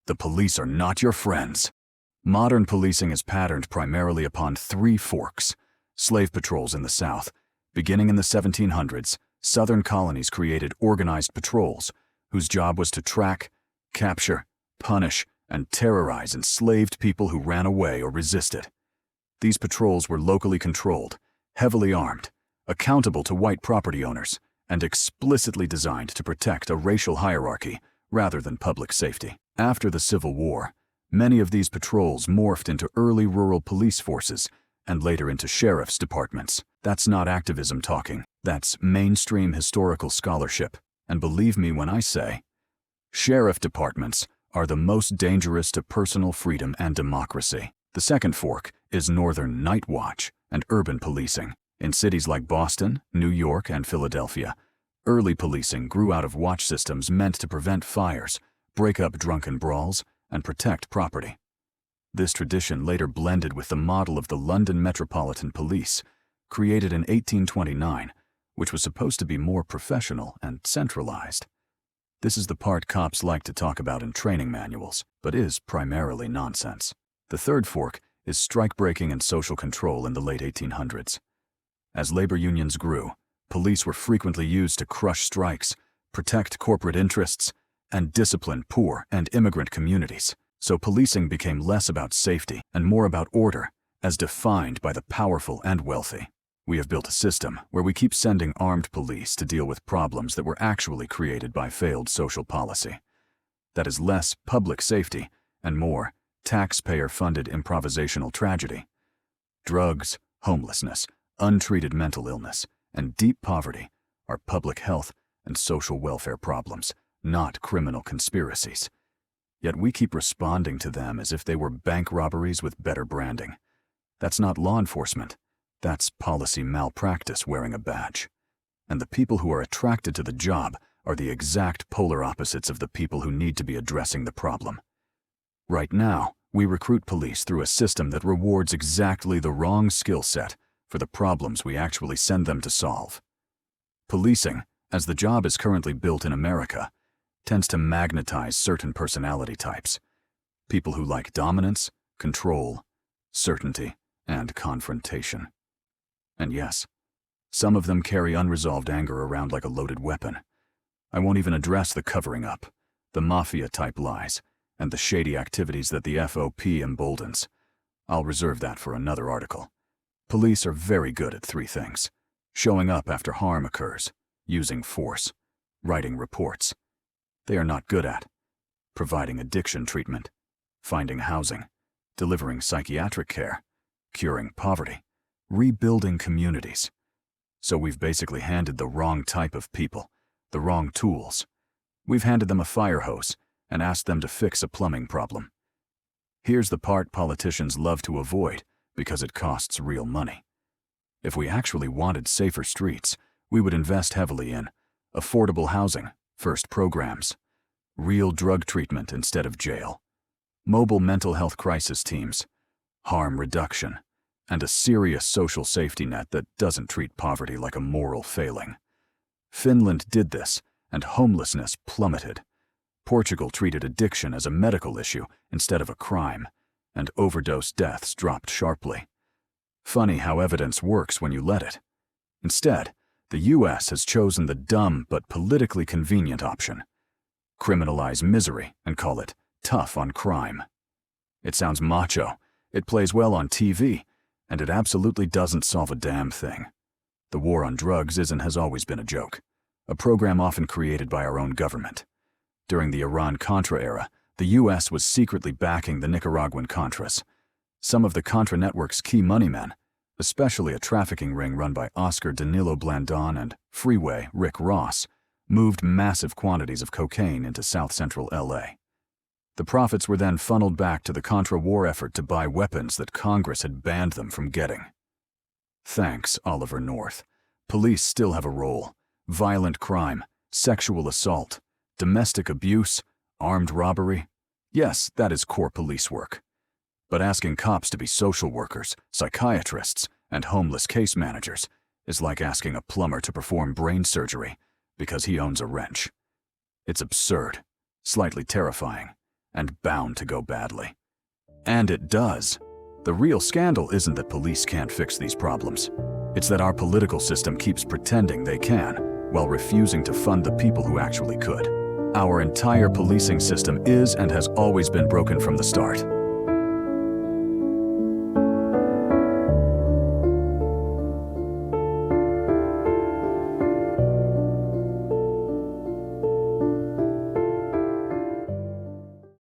The police are not your friends. Modern policing is patterned primarily upon three forks. Slave patrols in the South. Beginning in the 1700s, Southern colonies created organized patrols whose job was to track, capture, punish, and terrorize enslaved people who ran away or resisted. These patrols were locally controlled, heavily armed, accountable to white property owners, and explicitly designed to protect a racial hierarchy rather than public safety. After the Civil War, many of these patrols morphed into early rural police forces and later into sheriff's departments. That's not activism talking. That's mainstream historical scholarship. And believe me when I say, sheriff departments are the most dangerous to personal freedom and democracy. The second fork is Northern Night Watch and urban policing. In cities like Boston, New York, and Philadelphia, early policing grew out of watch systems meant to prevent fires, break up drunken brawls, and protect property. This tradition later blended with the model of the London Metropolitan Police, created in 1829, which was supposed to be more professional and centralized. This is the part cops like to talk about in training manuals, but is primarily nonsense. The third fork is strike-breaking and social control in the late 1800s. As labor unions grew, police were frequently used to crush strikes, protect corporate interests, and discipline poor and immigrant communities. So policing became less about safety and more about order, as defined by the powerful and wealthy. We have built a system where we keep sending armed police to deal with problems that were actually created by failed social policy. That is less public safety and more taxpayer-funded improvisational tragedy. Drugs, homelessness, untreated mental illness, and deep poverty are public health and social welfare problems, not criminal conspiracies. Yet we keep responding to them as if they were bank robberies with better branding. That's not law enforcement. That's policy malpractice wearing a badge. And the people who are attracted to the job are the exact polar opposites of the people who need to be addressing the problem. Right now, we recruit police through a system that rewards exactly the wrong skill set for the problems we actually send them to solve. Policing, as the job is currently built in America, tends to magnetize certain personality types. People who like dominance, control, certainty, and confrontation. And yes, some of them carry unresolved anger around like a loaded weapon. I won't even address the covering up, the mafia-type lies, and the shady activities that the FOP emboldens. I'll reserve that for another article. Police are very good at three things: showing up after harm occurs, using force, writing reports. They are not good at providing addiction treatment, finding housing, delivering psychiatric care, curing poverty, rebuilding communities. So we've basically handed the wrong type of people, the wrong tools. We've handed them a fire hose and asked them to fix a plumbing problem. Here's the part politicians love to avoid because it costs real money. If we actually wanted safer streets, we would invest heavily in affordable housing, first programs, real drug treatment instead of jail, mobile mental health crisis teams, harm reduction, and a serious social safety net that doesn't treat poverty like a moral failing. Finland did this, and homelessness plummeted. Portugal treated addiction as a medical issue instead of a crime, and overdose deaths dropped sharply. Funny how evidence works when you let it. Instead, the US has chosen the dumb but politically convenient option: criminalize misery and call it tough on crime. It sounds macho, it plays well on TV, and it absolutely doesn't solve a damn thing. The war on drugs has always been a joke, a program often created by our own government. During the Iran-Contra era, the US was secretly backing the Nicaraguan Contras. Some of the Contra network's key moneymen, especially a trafficking ring run by Oscar Danilo Blandon and Freeway Rick Ross, moved massive quantities of cocaine into south-central LA. The profits were then funneled back to the Contra war effort to buy weapons that Congress had banned them from getting. Thanks, Oliver North. Police still have a role. Violent crime, sexual assault, domestic abuse, armed robbery. Yes, that is core police work. But asking cops to be social workers, psychiatrists, and homeless case managers is like asking a plumber to perform brain surgery because he owns a wrench. It's absurd, slightly terrifying, and bound to go badly. And it does. The real scandal isn't that police can't fix these problems. It's that our political system keeps pretending they can, while refusing to fund the people who actually could. Our entire policing system is and has always been broken from the start.